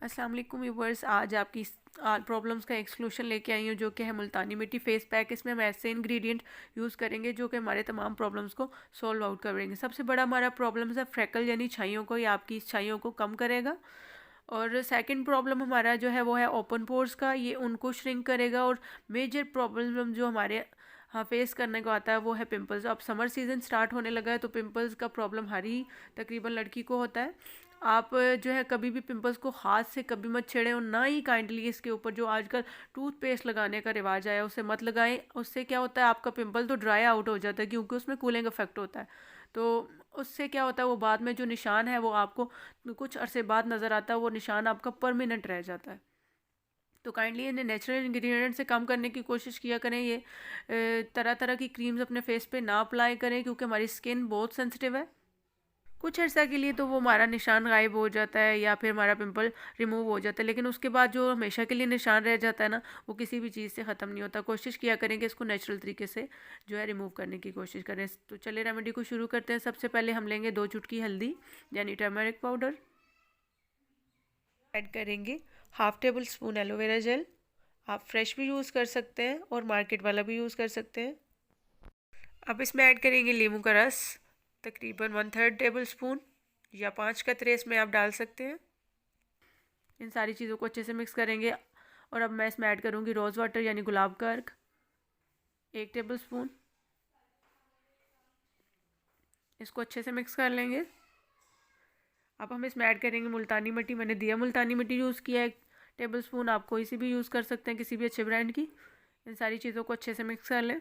अस्सलाम वालेकुम व्यूवर्स, आज आपकी प्रॉब्लम्स का एक सलूशन लेके आई हूँ जो कि है मुल्तानी मिट्टी फेस पैक। इसमें हम ऐसे इंग्रेडिएंट यूज़ करेंगे जो कि हमारे तमाम प्रॉब्लम्स को सॉल्व आउट करेंगे। सबसे बड़ा हमारा प्रॉब्लम्स है फ्रैकल यानी छाइयों को, ये आपकी इस छाइयों को कम करेगा। और सेकंड प्रॉब्लम हमारा जो है वो है ओपन पोर्स का, ये उनको श्रिंक करेगा। और मेजर प्रॉब्लम जो हमारे हाँ फेस करने को आता है वो है पिंपल्स। अब समर सीज़न स्टार्ट होने लगा है तो पिंपल्स का प्रॉब्लम हर ही तकरीबन लड़की को होता है। आप जो है कभी भी पिंपल्स को हाथ से कभी मत छेड़ें, और ना ही काइंडली इसके ऊपर जो आजकल टूथपेस्ट लगाने का रिवाज आया उसे मत लगाएं। उससे क्या होता है, आपका पिंपल तो ड्राई आउट हो जाता है क्योंकि उसमें कूलिंग इफेक्ट होता है। तो उससे क्या होता है, वो बाद में जो निशान है वो आपको कुछ अरसे बाद नज़र आता है, वो निशान आपका परमानेंट रह जाता है। तो काइंडली इन्हें नेचुरल इंग्रेडिएंट से कम करने की कोशिश किया करें। ये तरह तरह की क्रीम्स अपने फेस पे ना अप्लाई करें क्योंकि हमारी स्किन बहुत सेंसिटिव है। कुछ अर्सा के लिए तो वो हमारा निशान गायब हो जाता है या फिर हमारा पिंपल रिमूव हो जाता है, लेकिन उसके बाद जो हमेशा के लिए निशान रह जाता है ना, वो किसी भी चीज़ से ख़त्म नहीं होता। कोशिश किया करें कि इसको नेचुरल तरीके से जो है रिमूव करने की कोशिश करें। तो चलिए रेमेडी को शुरू करते हैं। सबसे पहले हम लेंगे 2 चुटकी हल्दी यानी टर्मरिक पाउडर, ऐड करेंगे half table spoon aloe vera gel. आप फ्रेश भी यूज़ कर सकते हैं और मार्केट वाला भी यूज़ कर सकते हैं। अब इसमें ऐड करेंगे नींबू का रस, तकरीबन 1/3 टेबल स्पून या 5 कतरे इसमें आप डाल सकते हैं। इन सारी चीज़ों को अच्छे से मिक्स करेंगे। और अब मैं इसमें ऐड करूँगी रोज़ वाटर यानी गुलाब का अर्क, 1 टेबल स्पून। इसको अच्छे से मिक्स कर लेंगे। अब हम इसमें ऐड करेंगे मुल्तानी मिट्टी। मैंने दिया मुल्तानी मिट्टी यूज़ किया है 1 टेबल स्पून। आप कोई सी भी यूज़ कर सकते हैं, किसी भी अच्छे ब्रांड की। इन सारी चीज़ों को अच्छे से मिक्स कर लें।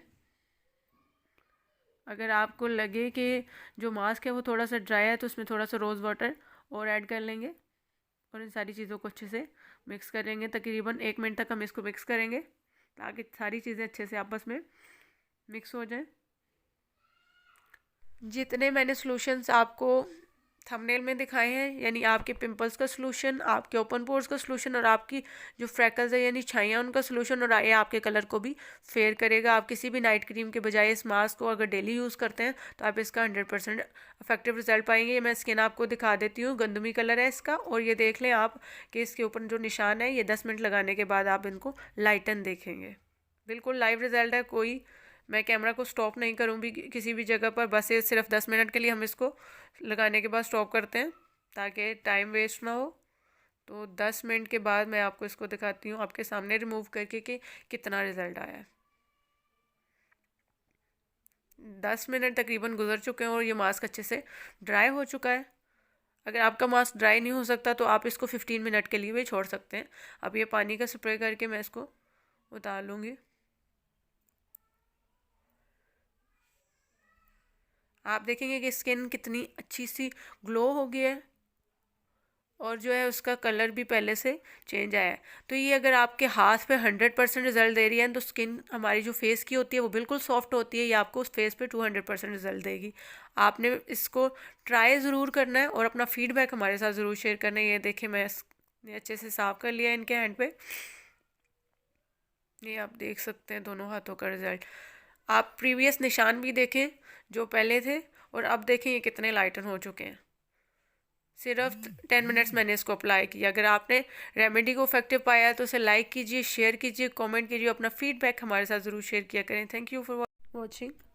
अगर आपको लगे कि जो मास्क है वो थोड़ा सा ड्राई है तो उसमें थोड़ा सा रोज़ वाटर और ऐड कर लेंगे। और इन सारी चीज़ों को अच्छे से मिक्स करेंगे। तकरीबन 1 मिनट तक हम इसको मिक्स करेंगे ताकि सारी चीज़ें अच्छे से आपस में मिक्स हो जाएं। जितने मैंने सॉल्यूशंस आपको थंबनेल में दिखाए हैं, यानी आपके पिंपल्स का सॉल्यूशन, आपके ओपन पोर्स का सॉल्यूशन और आपकी जो फ्रैकल्स है यानी छाइयाँ उनका सॉल्यूशन, और ये आपके कलर को भी फेयर करेगा। आप किसी भी नाइट क्रीम के बजाय इस मास्क को अगर डेली यूज़ करते हैं तो आप इसका 100% इफेक्टिव रिजल्ट पाएंगे। ये मैं स्किन आपको दिखा देती हूँ। गंदमी कलर है इसका, और ये देख लें आप कि इसके ऊपर जो निशान है, ये 10 मिनट लगाने के बाद आप इनको लाइटन देखेंगे। बिल्कुल लाइव रिजल्ट है। कोई मैं कैमरा को स्टॉप नहीं करूँगी किसी भी जगह पर, बस ये सिर्फ 10 मिनट के लिए हम इसको लगाने के बाद स्टॉप करते हैं ताकि टाइम वेस्ट ना हो। तो 10 मिनट के बाद मैं आपको इसको दिखाती हूँ आपके सामने रिमूव करके कि कितना रिजल्ट आया है। 10 मिनट तकरीबन गुजर चुके हैं और ये मास्क अच्छे से ड्राई हो चुका है। अगर आपका मास्क ड्राई नहीं हो सकता तो आप इसको 15 मिनट के लिए भी छोड़ सकते हैं। अब ये पानी का स्प्रे करके मैं इसको उतार लूँगी। आप देखेंगे कि स्किन कितनी अच्छी सी ग्लो हो गई है और जो है उसका कलर भी पहले से चेंज आया है। तो ये अगर आपके हाथ पे 100% रिजल्ट दे रही है तो स्किन हमारी जो फेस की होती है वो बिल्कुल सॉफ्ट होती है। ये आपको उस फेस पे 200% रिजल्ट देगी। आपने इसको ट्राई ज़रूर करना है और अपना फीडबैक हमारे साथ ज़रूर शेयर करना है। ये देखें मैंने अच्छे से साफ़ कर लिया है इनके हैंड पे। ये आप देख सकते हैं दोनों हाथों का रिजल्ट। आप प्रीवियस निशान भी देखें जो पहले थे, और अब देखें ये कितने लाइटन हो चुके हैं। सिर्फ 10 मिनट्स मैंने इसको अप्लाई किया। अगर आपने रेमेडी को इफेक्टिव पाया तो उसे लाइक कीजिए, शेयर कीजिए, कमेंट कीजिए, अपना फीडबैक हमारे साथ ज़रूर शेयर किया करें। Thank you for watching.